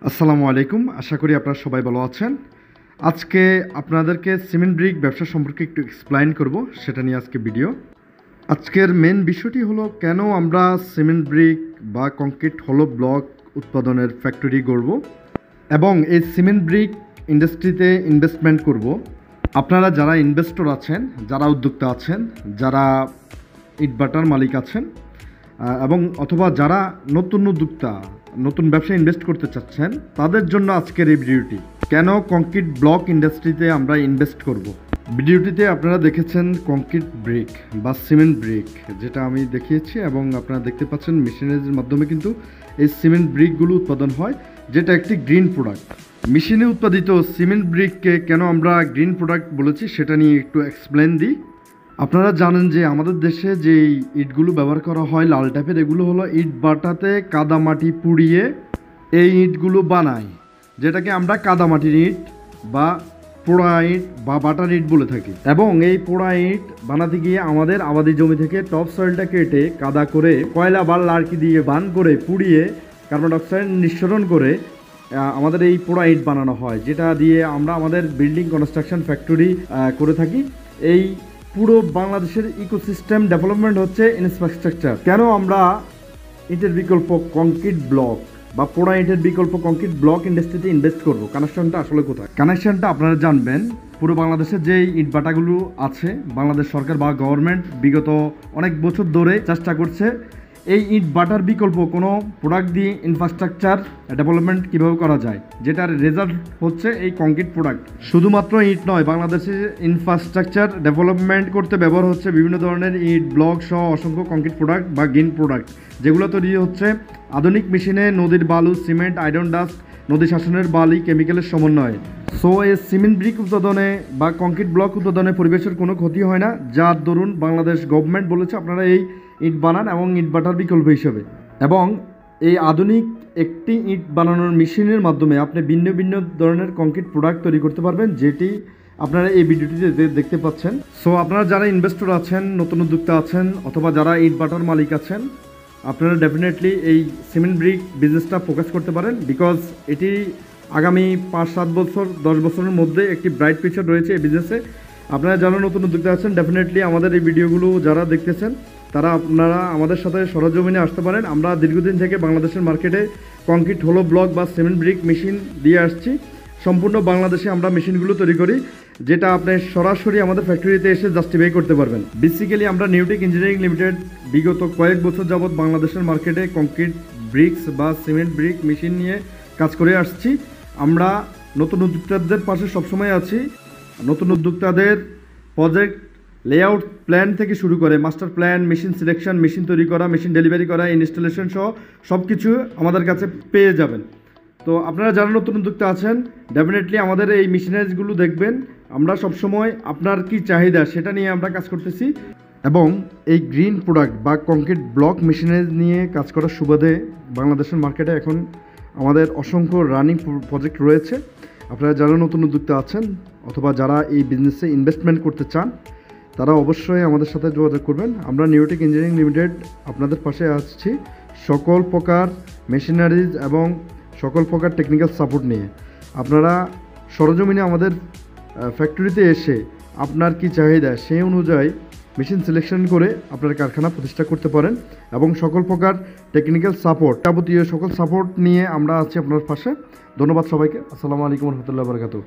আসসালামু আলাইকুম। আশা করি আপনারা সবাই ভালো আছেন। আজকে আপনাদেরকে সিমেন্ট ব্রিক ব্যবসা সম্পর্কে একটু এক্সপ্লেইন করব, সেটা নিয়ে আজকে ভিডিও। আজকের মেন বিষয়টি হলো কেন আমরা সিমেন্ট ব্রিক বা কংক্রিট হলো ব্লক উৎপাদনের ফ্যাক্টরি গড়ব এবং এই সিমেন্ট ব্রিক ইন্ডাস্ট্রিতে ইনভেস্টমেন্ট করব। আপনারা যারা ইনভেস্টর আছেন, যারা উদ্যোক্তা আছেন, যারা ইটভাটার মালিক আছেন এবং অথবা যারা নতুন উদ্যোক্তা নতুন ব্যবসায় ইনভেস্ট করতে চাচ্ছেন, তাদের জন্য আজকের এই ভিডিওটি। কেন কংক্রিট ব্লক ইন্ডাস্ট্রিতে আমরা ইনভেস্ট করব। ভিডিওটিতে আপনারা দেখেছেন কংক্রিট ব্রিক বা সিমেন্ট ব্রিক, যেটা আমি দেখিয়েছি, এবং আপনারা দেখতে পাচ্ছেন মেশিনারির মাধ্যমে কিন্তু এই সিমেন্ট ব্রিকগুলো উৎপাদন হয়, যেটা একটি গ্রিন প্রোডাক্ট। মেশিনে উৎপাদিত সিমেন্ট ব্রিককে কেন আমরা গ্রিন প্রোডাক্ট বলেছি সেটা নিয়ে একটু এক্সপ্লেন দিই। আপনারা জানেন যে আমাদের দেশে যে ইটগুলো ব্যবহার করা হয় লাল টাইপের, এগুলো হলো ইট বাটাতে কাদামাটি পুড়িয়ে এই ইটগুলো বানায়, যেটাকে আমরা কাদামাটির ইট বা পোড়া ইট বা বাটার ইট বলে থাকি। এবং এই পোড়া ইট বানাতে গিয়ে আমাদের আবাদি জমি থেকে টপ সয়েলটা কেটে কাদা করে কয়লা বা লার্কি দিয়ে বান করে পুড়িয়ে কার্বন ডাইঅক্সাইড নিঃসরণ করে আমাদের এই পোড়া ইট বানানো হয়, যেটা দিয়ে আমরা আমাদের বিল্ডিং কনস্ট্রাকশন ফ্যাক্টরি করে থাকি। এই পুরো বাংলাদেশের ইকোসিস্টেম ডেভেলপমেন্ট হচ্ছে ইনফ্রাস্ট্রাকচার। কেন আমরা ইটের বিকল্প কংক্রিট ব্লক বা পোড়া ইটের বিকল্প কংক্রিট ব্লক ইন্ডাস্ট্রিতে ইনভেস্ট করব? কানেকশনটা আসলে কোথায়? কানেকশনটা আপনারা জানবেন, পুরো বাংলাদেশে যে ইট ভাটাগুলো আছে, বাংলাদেশ সরকার বা গভর্নমেন্ট বিগত অনেক বছর ধরে চেষ্টা করছে এই ইট ভাটার বিকল্প কোনো প্রোডাক্ট দিয়ে ইনফ্রাস্ট্রাকচার ডেভেলপমেন্ট কীভাবে করা যায়, যেটার রেজাল্ট হচ্ছে এই কংক্রিট প্রোডাক্ট। শুধুমাত্র ইট নয়, বাংলাদেশে ইনফ্রাস্ট্রাকচার ডেভেলপমেন্ট করতে ব্যবহার হচ্ছে বিভিন্ন ধরনের ইট ব্লক সহ অসংখ্য কংক্রিট প্রোডাক্ট বা গ্রিন প্রোডাক্ট, যেগুলো তৈরি হচ্ছে আধুনিক মেশিনে নদীর বালু, সিমেন্ট, আয়রন ডাস্ট, নদী শাসনের বালি, কেমিক্যালের সমন্বয়ে। সো এই সিমেন্ট ব্রিক উৎপাদনে বা কংক্রিট ব্লক উৎপাদনে পরিবেশের কোনো ক্ষতি হয় না, যার দরুন বাংলাদেশ গভর্নমেন্ট বলেছে আপনারা এই ইট বানান এবং ইট ভাটার বিকল্প হিসেবে। এবং এই আধুনিক একটি ইট বানানোর মেশিনের মাধ্যমে আপনি ভিন্ন ভিন্ন ধরনের কংক্রিট প্রোডাক্ট তৈরি করতে পারবেন, যেটি আপনারা এই ভিডিওটিতে দেখতে পাচ্ছেন। সো আপনারা যারা ইনভেস্টর আছেন, নতুন উদ্যোক্তা আছেন, অথবা যারা ইট ভাটার মালিক আছেন, আপনারা ডেফিনেটলি এই সিমেন্ট ব্রিক বিজনেসটা ফোকাস করতে পারেন, বিকজ এটি আগামী 5-7 বছর 10 বছরের মধ্যে একটি ব্রাইট ফিউচার রয়েছে এই বিজনেসে। আপনারা যারা নতুন উদ্যোক্তা আছেন, ডেফিনেটলি আমাদের এই ভিডিওগুলো যারা দেখতেছেন, তারা আপনারা আমাদের সাথে সরজমিনে আসতে পারেন। আমরা দীর্ঘদিন থেকে বাংলাদেশের মার্কেটে কংক্রিট হলো ব্লক বা সিমেন্ট ব্রিক মেশিন দিয়ে আসছি। সম্পূর্ণ বাংলাদেশে আমরা মেশিনগুলো তৈরি করি, যেটা আপনি সরাসরি আমাদের ফ্যাক্টরিতে এসে জাস্টিফাই করতে পারবেন। বেসিক্যালি আমরা নিউটেক ইঞ্জিনিয়ারিং লিমিটেড বিগত কয়েক বছর যাবৎ বাংলাদেশের মার্কেটে কংক্রিট ব্রিক্স বা সিমেন্ট ব্রিক মেশিন নিয়ে কাজ করে আসছি। আমরা নতুন উদ্যোক্তাদের পাশে সবসময় আছি। নতুন উদ্যোক্তাদের প্রজেক্ট লেআউট প্ল্যান থেকে শুরু করে master plan, machine selection, machine তৈরি করা, মেশিন ডেলিভারি করা, ইনস্টলেশন সহ সব কিছু আমাদের কাছে পেয়ে যাবেন। তো আপনারা যারা নতুন উদ্যোক্তা আছেন, ডেফিনেটলি আমাদের এই মেশিনারিজগুলো দেখবেন। আমরা সবসময় আপনার কি চাহিদা সেটা নিয়ে আমরা কাজ করতেছি, এবং এই গ্রিন প্রোডাক্ট বা কংক্রিট ব্লক মেশিনারিজ নিয়ে কাজ করার সুবাদে বাংলাদেশের মার্কেটে এখন আমাদের অসংখ্য রানিং প্রজেক্ট রয়েছে। আপনারা যারা নতুন উদ্যোক্তা আছেন অথবা যারা এই বিজনেসে ইনভেস্টমেন্ট করতে চান, তারা অবশ্যই আমাদের সাথে যোগাযোগ করবেন। আমরা নিউটেক ইঞ্জিনিয়ারিং লিমিটেড আপনাদের পাশে আসছি সকল প্রকার মেশিনারিজ এবং সকল প্রকার টেকনিক্যাল সাপোর্ট নিয়ে। আপনারা সরজমিনে আমাদের ফ্যাক্টরিতে এসে আপনার কি চাহিদা সেই অনুযায়ী মেশিন সিলেকশন করে আপনার কারখানা প্রতিষ্ঠা করতে পারেন, এবং সকল প্রকার টেকনিক্যাল সাপোর্ট, যাবতীয় সকল সাপোর্ট নিয়ে আমরা আছি আপনার পাশে। ধন্যবাদ সবাইকে। আসসালামু আলাইকুম রহমতুল্লাহ বারাকাতুহু।